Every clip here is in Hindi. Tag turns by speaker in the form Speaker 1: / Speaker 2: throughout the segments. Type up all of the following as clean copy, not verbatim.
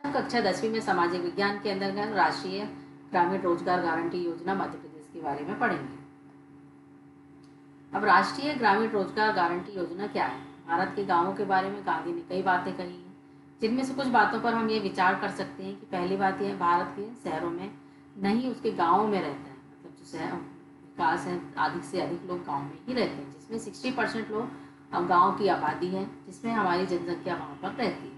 Speaker 1: कक्षा 10वीं में सामाजिक विज्ञान के अंतर्गत राष्ट्रीय ग्रामीण रोजगार गारंटी योजना मध्य प्रदेश के बारे में पढ़ेंगे। अब राष्ट्रीय ग्रामीण रोजगार गारंटी योजना क्या है? भारत के गांवों के बारे में गांधी ने कई बातें कही हैं, जिनमें से कुछ बातों पर हम ये विचार कर सकते हैं कि पहली बात यह, भारत के शहरों में नहीं उसके गाँवों में रहते हैं, मतलब जो शहर विकास है अधिक से अधिक लोग गाँव में ही रहते हैं, जिसमें 60% लोग गाँव की आबादी है, जिसमें हमारी जनसंख्या वहाँ पर रहती है।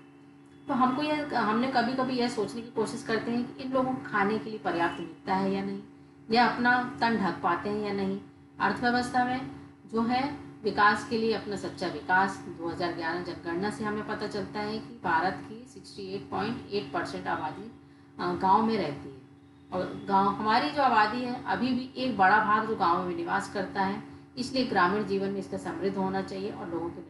Speaker 1: तो हमने कभी कभी यह सोचने की कोशिश करते हैं कि इन लोगों को खाने के लिए पर्याप्त मिलता है या नहीं, या अपना तन ढक पाते हैं या नहीं। अर्थव्यवस्था में जो है विकास के लिए अपना सच्चा विकास 2011 जनगणना से हमें पता चलता है कि भारत की 68.8% आबादी गांव में रहती है, और गांव हमारी जो आबादी है अभी भी एक बड़ा भाग जो गाँव में निवास करता है, इसलिए ग्रामीण जीवन में इसका समृद्ध होना चाहिए और लोगों के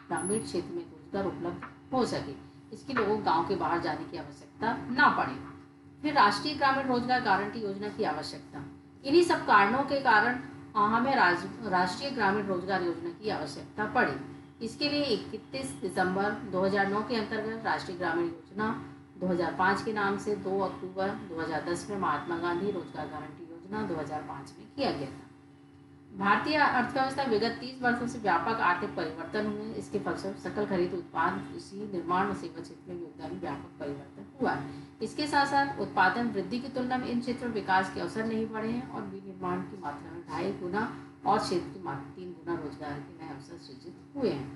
Speaker 1: ग्रामीण क्षेत्र में रोजगार उपलब्ध हो सके। इसके लोगों को गांव के बाहर जाने की आवश्यकता ना पड़े। फिर राष्ट्रीय ग्रामीण रोजगार गारंटी योजना की आवश्यकता, इन्हीं सब कारणों के कारण हमें राष्ट्रीय ग्रामीण रोजगार योजना की आवश्यकता पड़ी। इसके लिए 31 दिसंबर 2009 के अंतर्गत राष्ट्रीय ग्रामीण योजना 2005 के नाम से 2 अक्टूबर 2010 में महात्मा गांधी रोजगार गारंटी योजना 2005 में किया गया था। भारतीय अर्थव्यवस्था विगत 30 वर्षों से व्यापक आर्थिक परिवर्तन हुए। इसके फलस्वरूप सकल घरेलू उत्पाद, कृषि, निर्माण और सेवा क्षेत्र में योगदान व्यापक परिवर्तन हुआ है। इसके साथ साथ उत्पादन वृद्धि की तुलना में इन क्षेत्रों में विकास के अवसर नहीं बढ़े हैं और विनिर्माण की मात्रा में 2.5 गुना और क्षेत्र की मात्रा 3 गुना रोजगार के नए अवसर सृजित हुए हैं।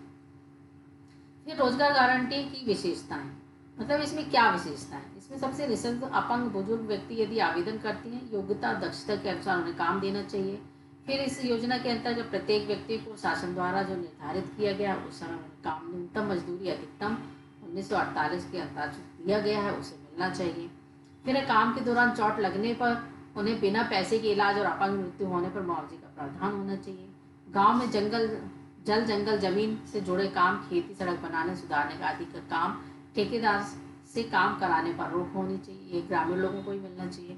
Speaker 1: फिर रोजगार गारंटी की विशेषताएं, मतलब इसमें क्या विशेषता है? इसमें सबसे निःशक्त अपंग बुजुर्ग व्यक्ति यदि आवेदन करते हैं, योग्यता दक्षता के अनुसार उन्हें काम देना चाहिए। फिर इस योजना के अंतर्गत प्रत्येक व्यक्ति को शासन द्वारा जो निर्धारित किया गया उस समय काम न्यूनतम मजदूरी अधिकतम 1948 के अंतर्गत दिया गया है उसे मिलना चाहिए। फिर काम के दौरान चोट लगने पर उन्हें बिना पैसे के इलाज और अपंग मृत्यु होने पर मुआवजे का प्रावधान होना चाहिए। गाँव में जंगल जमीन से जुड़े काम, खेती, सड़क बनाने सुधारने का आदि का काम ठेकेदार से काम कराने पर रोक होनी चाहिए, ये ग्रामीण लोगों को ही मिलना चाहिए।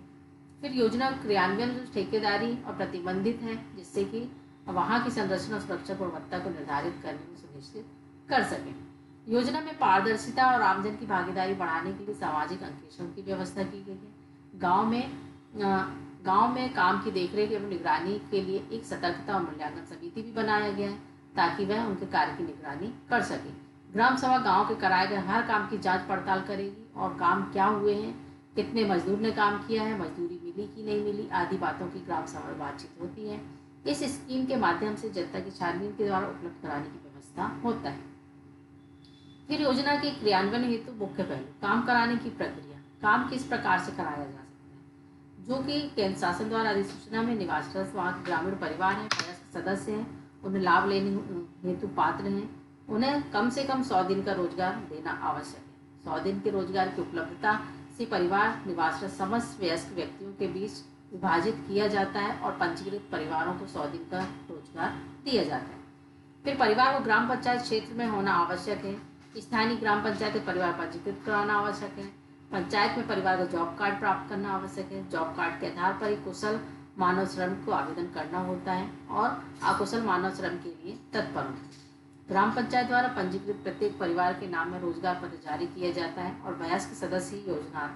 Speaker 1: फिर योजना क्रियान्वयन जो ठेकेदारी और प्रतिबंधित है, जिससे कि वहाँ की संरचना सुरक्षा गुणवत्ता को निर्धारित करने में सुनिश्चित कर सकें। योजना में पारदर्शिता और आमजन की भागीदारी बढ़ाने के लिए सामाजिक अंकेक्षण की व्यवस्था की गई है। गांव में काम की देखरेख एवं निगरानी के लिए एक सतर्कता और मूल्यांकन समिति भी बनाया गया है, ताकि वह उनके कार्य की निगरानी कर सके। ग्राम सभा गाँव के कराए गए हर काम की जाँच पड़ताल करेगी और काम क्या हुए हैं, कितने मजदूर ने काम किया है, मजदूरी मिली कि नहीं मिली, आदि बातों की ग्राम सभा में बातचीत होती है। इस स्कीम के माध्यम से जनता की छानबीन के द्वारा उपलब्ध कराने की व्यवस्था होता है। फिर योजना के क्रियान्वयन हेतु मुख्य पहलू, काम कराने की प्रक्रिया, काम किस प्रकार से कराया जा सकता है, जो कि केंद्र शासन द्वारा अधिसूचना में निवासरत वहाँ के ग्रामीण परिवार हैं, वयस्क सदस्य हैं, उन्हें लाभ लेने हेतु पात्र हैं, उन्हें कम से कम 100 दिन का रोजगार देना आवश्यक है। 100 दिन के रोजगार की उपलब्धता से परिवार निवासरत समस्त वयस्क व्यक्तियों के बीच विभाजित किया जाता है और पंजीकृत परिवारों को 100 दिन का रोजगार दिया जाता है। फिर परिवार को ग्राम पंचायत क्षेत्र में होना आवश्यक है। स्थानीय ग्राम पंचायत में परिवार पंजीकृत कराना आवश्यक है। पंचायत में परिवार को जॉब कार्ड प्राप्त करना आवश्यक है। जॉब कार्ड के आधार पर ही कुशल मानव श्रम को आवेदन करना होता है और अकुशल मानव श्रम के लिए तत्पर होता है। ग्राम पंचायत द्वारा पंजीकृत प्रत्येक परिवार के नाम में रोजगार पत्र जारी किया जाता है और वयस्क सदस्य योजना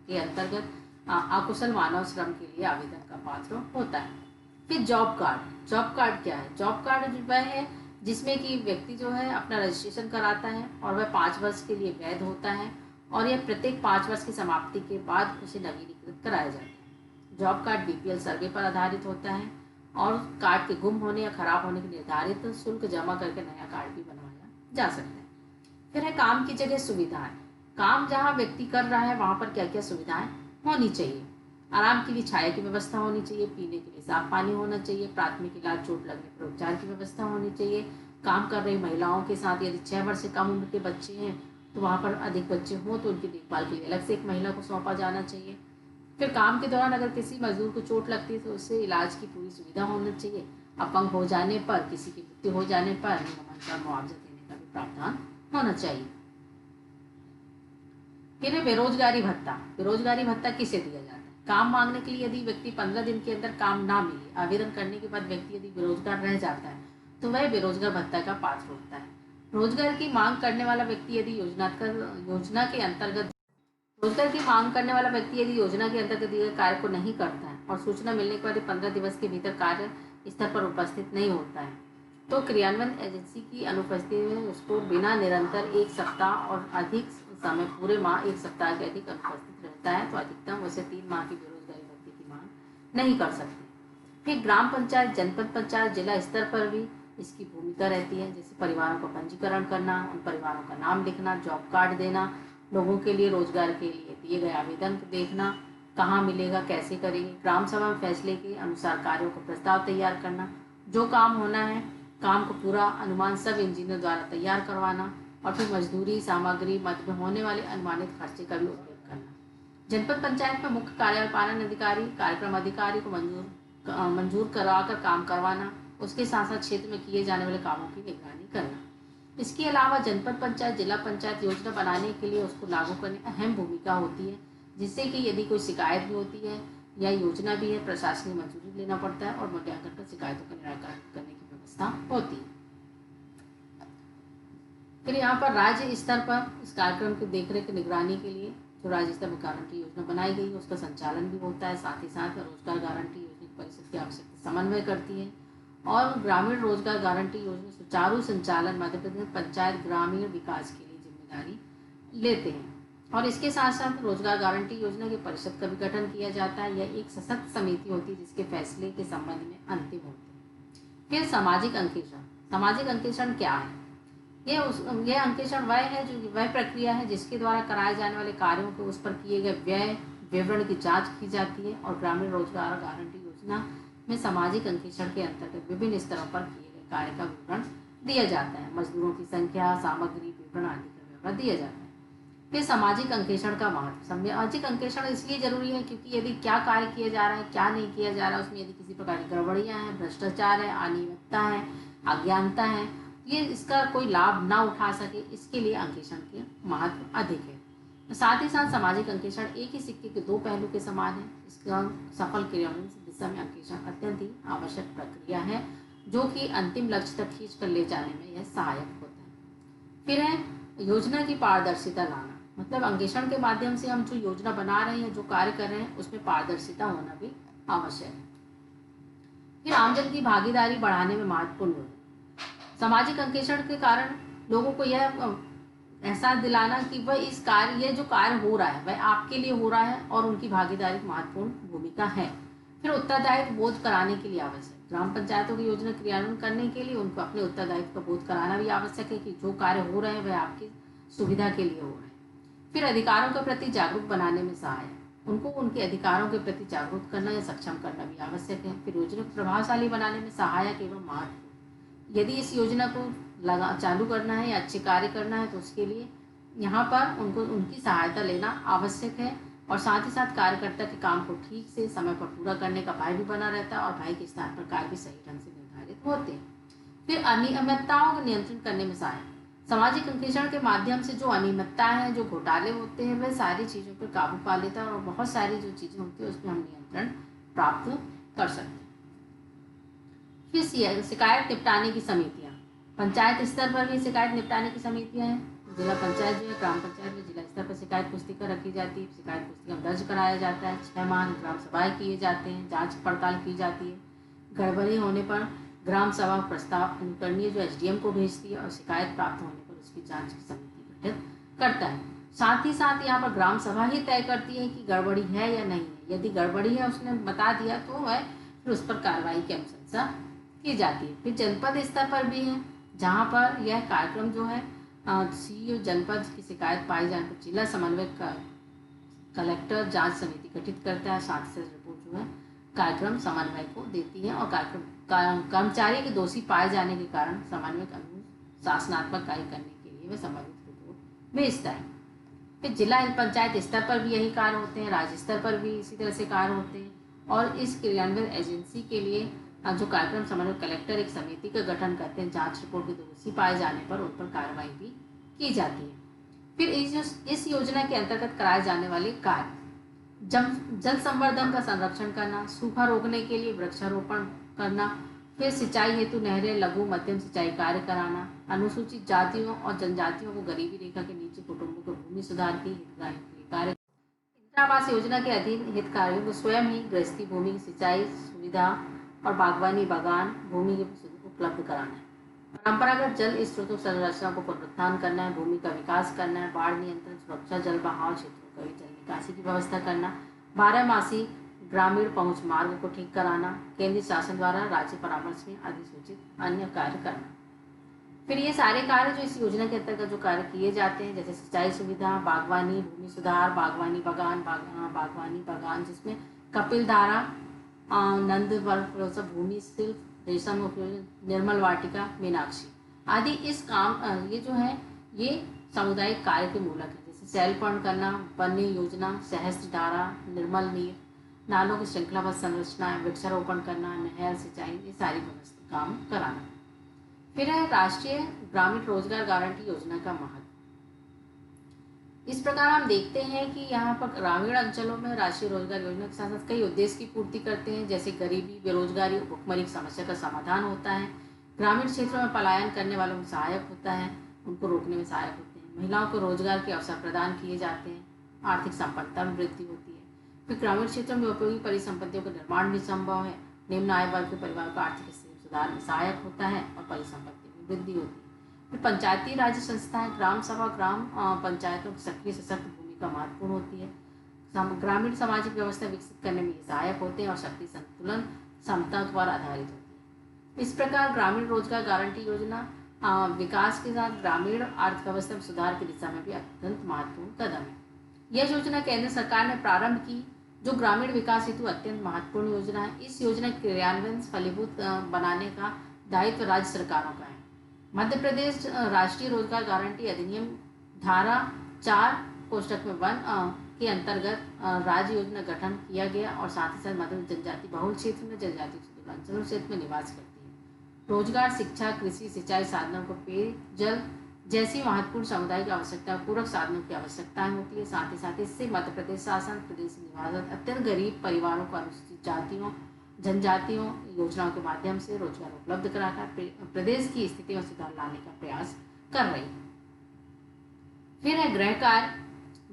Speaker 1: के अंतर्गत अकुशल मानव श्रम के लिए आवेदन का पात्र होता है। फिर जॉब कार्ड क्या है? जॉब कार्ड वह है जिसमें कि व्यक्ति जो है अपना रजिस्ट्रेशन कराता है और वह 5 वर्ष के लिए वैध होता है और यह प्रत्येक 5 वर्ष की समाप्ति के बाद उसे नवीनीकृत कराया जाता है। जॉब कार्ड बीपीएल सर्वे पर आधारित होता है और कार्ड के गुम होने या खराब होने के निर्धारित शुल्क जमा करके नया कार्ड भी बनवाया जा सकता है। फिर है काम की जगह सुविधाएं, काम जहां व्यक्ति कर रहा है वहां पर क्या क्या सुविधाएं होनी चाहिए। आराम के लिए छाया की व्यवस्था होनी चाहिए, पीने के लिए साफ पानी होना चाहिए, प्राथमिक इलाज चोट लगने पर उपचार की व्यवस्था होनी चाहिए। काम कर रही महिलाओं के साथ यदि 6 वर्ष से कम उम्र के बच्चे हैं तो वहाँ पर अधिक बच्चे हों तो उनकी देखभाल के लिए अलग से एक महिला को सौंपा जाना चाहिए। फिर काम के दौरान अगर किसी मजदूर को चोट लगती है तो उससे इलाज की पूरी सुविधा होनी चाहिए। अपंग हो जाने पर, किसी की मृत्यु हो जाने पर नियमानुसार मुआवजा देने का भी प्रावधान होना चाहिए। फिर बेरोजगारी भत्ता। बेरोजगारी भत्ता किसे दिया जाता है? काम मांगने के लिए यदि व्यक्ति 15 दिन के अंदर काम ना मिले, आवेदन करने के बाद व्यक्ति यदि बेरोजगार रह जाता है तो वह बेरोजगार भत्ता का पात्र होता है। रोजगार की मांग करने वाला व्यक्ति यदि योजना के अंतर्गत रोजगार की मांग करने वाला व्यक्ति यदि योजना के अंतर्गत दिए गए कार्य को नहीं करता है और सूचना मिलने के बाद 15 दिवस के भीतर कार्य स्तर पर उपस्थित नहीं होता है तो क्रियान्वयन एजेंसी की अनुपस्थिति में उसको बिना निरंतर 1 सप्ताह और अधिक समय पूरे माह 1 सप्ताह के अधिक अनुपस्थित रहता है तो अधिकतम उसे 3 माह की बेरोजगारी भत्ते की मांग नहीं कर सकते। फिर ग्राम पंचायत, जनपद पंचायत, जिला स्तर पर भी इसकी भूमिका रहती है, जैसे परिवारों का पंजीकरण करना, उन परिवारों का नाम लिखना, जॉब कार्ड देना, लोगों के लिए रोजगार के लिए दिए गए आवेदन को देखना, कहाँ मिलेगा, कैसे करेंगे, ग्राम सभा में फैसले के अनुसार कार्यों का प्रस्ताव तैयार करना, जो काम होना है काम को पूरा अनुमान सब इंजीनियर द्वारा तैयार करवाना और फिर मजदूरी, सामग्री, मद में होने वाले अनुमानित खर्चे का भी उपयोग करना। जनपद पंचायत में मुख्य कार्यपालन अधिकारी, कार्यक्रम अधिकारी को मंजूर कराकर काम करवाना, उसके साथ साथ क्षेत्र में किए जाने वाले कामों की निगरानी करना। इसके अलावा जनपद पंचायत, जिला पंचायत योजना बनाने के लिए उसको लागू करने अहम भूमिका होती है, जिससे कि यदि कोई शिकायत भी होती है या योजना भी है, प्रशासनिक मंजूरी लेना पड़ता है और मूल्यांकन कर शिकायतों का निराकरण करने की व्यवस्था होती है। फिर यहाँ पर राज्य स्तर पर इस कार्यक्रम की देखरेख निगरानी के लिए जो राज्य स्तर पर गारंटी योजना बनाई गई है उसका संचालन भी होता है। साथ ही साथ रोजगार गारंटी योजना की परिषद की आवश्यकता समन्वय करती है और ग्रामीण रोजगार गारंटी योजना सुचारू संचालन मध्य प्रदेश पंचायत ग्रामीण विकास के लिए जिम्मेदारी लेते हैं। और इसके साथ साथ रोजगार गारंटी योजना की परिषद का भी गठन किया जाता है। यह एक सशक्त समिति होती है जिसके फैसले के संबंध में अंतिम होते हैं। फिर सामाजिक अंकेक्षण। सामाजिक अंकेक्षण क्या है? यह अंकेक्षण वह प्रक्रिया है जिसके द्वारा कराए जाने वाले कार्यों को उस पर किए गए व्यय विवरण की जांच की जाती है और ग्रामीण रोजगार गारंटी योजना में सामाजिक अंकेक्षण के अंतर्गत विभिन्न स्तरों पर किए गए कार्य का विवरण दिया जाता है। मजदूरों की संख्या, सामग्री, विवरण आदि का विवरण दिया जाता है। फिर सामाजिक अंकेक्षण का महत्व। सामाजिक अंकेक्षण इसलिए जरूरी है क्योंकि यदि क्या कार्य किया जा रहा है, क्या नहीं किया जा रहा है, उसमें यदि किसी प्रकार की गड़बड़ियां हैं, भ्रष्टाचार है, अनियमितता है, अज्ञानता है, ये इसका कोई लाभ ना उठा सके, इसके लिए अंकेक्षण के महत्व अधिक है। साथ ही साथ सामाजिक अंकेक्षण एक ही सिक्के के दो पहलू के समान है। इसका सफल क्रियान्वयन की दिशा में अंकेक्षण अत्यंत ही आवश्यक प्रक्रिया है जो कि अंतिम लक्ष्य तक खींच कर ले जाने में यह सहायक होता है। फिर है योजना की पारदर्शिता लाना। मतलब अंकेक्षण के माध्यम से हम जो योजना बना रहे हैं, जो कार्य कर रहे हैं, उसमें पारदर्शिता होना भी आवश्यक है। फिर आमजन की भागीदारी बढ़ाने में महत्वपूर्ण योजना। सामाजिक अंकेक्षण के कारण लोगों को यह एहसास दिलाना कि वह ये जो कार्य हो रहा है वह आपके लिए हो रहा है और उनकी भागीदारी महत्वपूर्ण भूमिका है। फिर उत्तरदायित्व बोध कराने के लिए आवश्यक। ग्राम पंचायतों की योजना क्रियान्वयन करने के लिए उनको अपने उत्तरदायित्व का बोध कराना भी आवश्यक है कि जो कार्य हो रहे हैं वह आपकी सुविधा के लिए हो रहे हैं। फिर अधिकारों के प्रति जागरूक बनाने में सहायक। उनको उनके अधिकारों के प्रति जागरूक करना या सक्षम करना भी आवश्यक है। फिर योजना को प्रभावशाली बनाने में सहायक एवं महत्वपूर्ण। यदि इस योजना को चालू करना है या अच्छे कार्य करना है तो उसके लिए यहाँ पर उनकी सहायता लेना आवश्यक है और साथ ही साथ कार्यकर्ता के काम को ठीक से समय पर पूरा करने का भय भी बना रहता है और भय के स्थान पर कार्य भी सही ढंग से निर्धारित होते हैं। फिर अनियमितताओं को नियंत्रित करने में सहायक। सामाजिक अंकेक्षण के माध्यम से जो अनियमितता है, जो घोटाले होते हैं, वह सारी चीज़ों पर काबू पा लेता है और बहुत सारी जो चीज़ें होती है उसमें हम नियंत्रण प्राप्त कर सकते हैं। फिर शिकायत निपटाने की समितियाँ। पंचायत स्तर पर भी शिकायत निपटाने की समितियाँ हैं। जिला पंचायत जो है, ग्राम पंचायत में जिला स्तर पर शिकायत पुस्तिका रखी जाती है। शिकायत पुस्तिका दर्ज कराया जाता है। 6 माह ग्राम सभाएँ किए जाते हैं, जांच पड़ताल की जाती है। गड़बड़ी होने पर ग्राम सभा प्रस्ताव अनुकरणीय जो SDM को भेजती है और शिकायत प्राप्त होने पर उसकी जांच की समिति गठित करता है। साथ ही साथ यहाँ पर ग्राम सभा ही तय करती है कि गड़बड़ी है या नहीं है। यदि गड़बड़ी है, उसने बता दिया तो वह फिर उस पर कार्रवाई की अनुशंसा की जाती है। फिर जनपद स्तर पर भी है जहाँ पर यह कार्यक्रम जो है CEO जनपद की शिकायत पाई जाने पर जिला समन्वय कलेक्टर जांच समिति गठित करता है। साथ ही रिपोर्ट जो है कार्यक्रम समन्वय को देती है और कर्मचारी के दोषी पाए जाने के कारण समन्वय अनुशासनात्मक कार्य करने के लिए वह संबंधित रिपोर्ट भेजता है। फिर जिला पंचायत स्तर पर भी यही कार्य होते हैं, राज्य स्तर पर भी इसी तरह से कार्य होते हैं और इस क्रियान्वयन एजेंसी के लिए जो कार्यक्रम समन्वय कलेक्टर एक समिति का गठन करते हैं। जांच रिपोर्ट के दोषी पाए जाने पर उन पर कार्रवाई भी की जाती है। फिर इस योजना के अंतर्गत कराए जाने वाले कार्य जल संवर्धन का संरक्षण करना, सूखा रोकने के लिए वृक्षारोपण करना, फिर सिंचाई हेतु नहरें, लघु मध्यम सिंचाई कार्य कराना, अनुसूचित जातियों और जनजातियों को गरीबी रेखा के नीचे कुटुंबों को भूमि सुधार की कार्य आवास योजना के अधीन हितग्राहियों को स्वयं ही गृहस्थी भूमि की सिंचाई सुविधा और बागवानी बागान भूमि की उपलब्ध कराना है। परंपरागत जल स्रोतों संरचना को पुनरुत्थान करना है, भूमि का विकास करना है, बाढ़ नियंत्रण सुरक्षा, जल बहाव क्षेत्रों का जल निकासी की व्यवस्था करना, 12 मासी ग्रामीण पहुंच मार्ग को ठीक कराना, केंद्रीय शासन द्वारा राज्य परामर्श में अधिसूचित अन्य कार्य करना। फिर ये सारे कार्य जो इस योजना के अंतर्गत जो कार्य किए जाते हैं, जैसे सिंचाई सुविधा, बागवानी, भूमि सुधार, बागवानी बागान, बागवानी बागान जिसमें कपिल धारा, नंद भूमि शिल्प, रेशम उपयोजन, निर्मल वाटिका, मीनाक्षी आदि इस काम ये जो है ये सामुदायिक कार्य के मूलक है। जैसे सैलपर्ण करना, वन्य योजना, सहस्त्र धारा, निर्मल नीर, नालों की श्रृंखलाबद्ध संरचना, वृक्षारोपण करना, नहर सिंचाई, ये सारी व्यवस्था काम कराना। फिर है राष्ट्रीय ग्रामीण रोजगार गारंटी योजना का महत्व। इस प्रकार हम देखते हैं कि यहाँ पर ग्रामीण अंचलों में राष्ट्रीय रोजगार योजना के साथ साथ कई उद्देश्य की पूर्ति करते हैं, जैसे गरीबी, बेरोजगारी, भुखमरी की समस्या का समाधान होता है, ग्रामीण क्षेत्रों में पलायन करने वालों को सहायक होता है, उनको रोकने में सहायक होते हैं, महिलाओं को रोजगार के अवसर प्रदान किए जाते हैं, आर्थिक संपन्नता में वृद्धि होती है। फिर ग्रामीण क्षेत्रों में उपयोगी परिसंपत्तियों का निर्माण भी संभव है, निम्न आय वर्ग के परिवार को आर्थिक स्थिति सुधार में सहायक होता है और परिसंपत्ति में वृद्धि होती है। फिर पंचायती राज संस्थाएं, ग्राम सभा, ग्राम पंचायतों की सक्रिय सशक्त भूमिका महत्वपूर्ण होती है, ग्रामीण सामाजिक व्यवस्था विकसित करने में सहायक होते हैं और शक्ति संतुलन समता पर आधारित होती है। इस प्रकार ग्रामीण रोजगार गारंटी योजना विकास के साथ ग्रामीण अर्थव्यवस्था में सुधार की दिशा में भी अत्यंत महत्वपूर्ण कदम है। यह योजना केंद्र सरकार ने प्रारंभ की, जो ग्रामीण विकास हेतु अत्यंत महत्वपूर्ण योजना है। इस योजना के क्रियान्वयन फलीभूत बनाने का दायित्व राज्य सरकारों का है। मध्य प्रदेश राष्ट्रीय रोजगार गारंटी अधिनियम धारा 4 कोष्टक में 1 के अंतर्गत राज्य योजना गठन किया गया और साथ ही साथ मध्य जनजाति बहुल क्षेत्र में, जनजाति अंचलों क्षेत्र में निवास करती है। रोजगार, शिक्षा, कृषि, सिंचाई साधनों को, पेयजल जैसी महत्वपूर्ण सामुदायिक आवश्यकता, पूरक साधनों की आवश्यकताएं होती है। साथ ही साथ इससे मध्य प्रदेश शासन प्रदेश निवास अत्यंत गरीब परिवारों को, अनुसूचित जातियों, जनजातियों योजनाओं के माध्यम से रोजगार उपलब्ध कराकर प्रदेश की स्थिति में सुधार लाने का प्रयास कर रही है। फिर है गृह कार्य,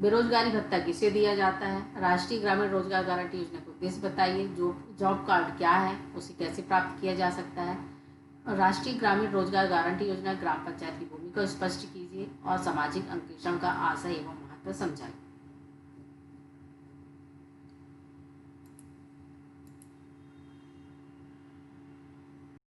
Speaker 1: बेरोजगारी भत्ता किसे दिया जाता है, राष्ट्रीय ग्रामीण रोजगार गारंटी योजना का उद्देश्य बताइए, जॉब कार्ड क्या है, उसे कैसे प्राप्त किया जा सकता है, राष्ट्रीय ग्रामीण रोजगार गारंटी योजना ग्राम पंचायत की भूमिका स्पष्ट कीजिए और सामाजिक अंकेक्षण का आशय एवं महत्व समझाइए।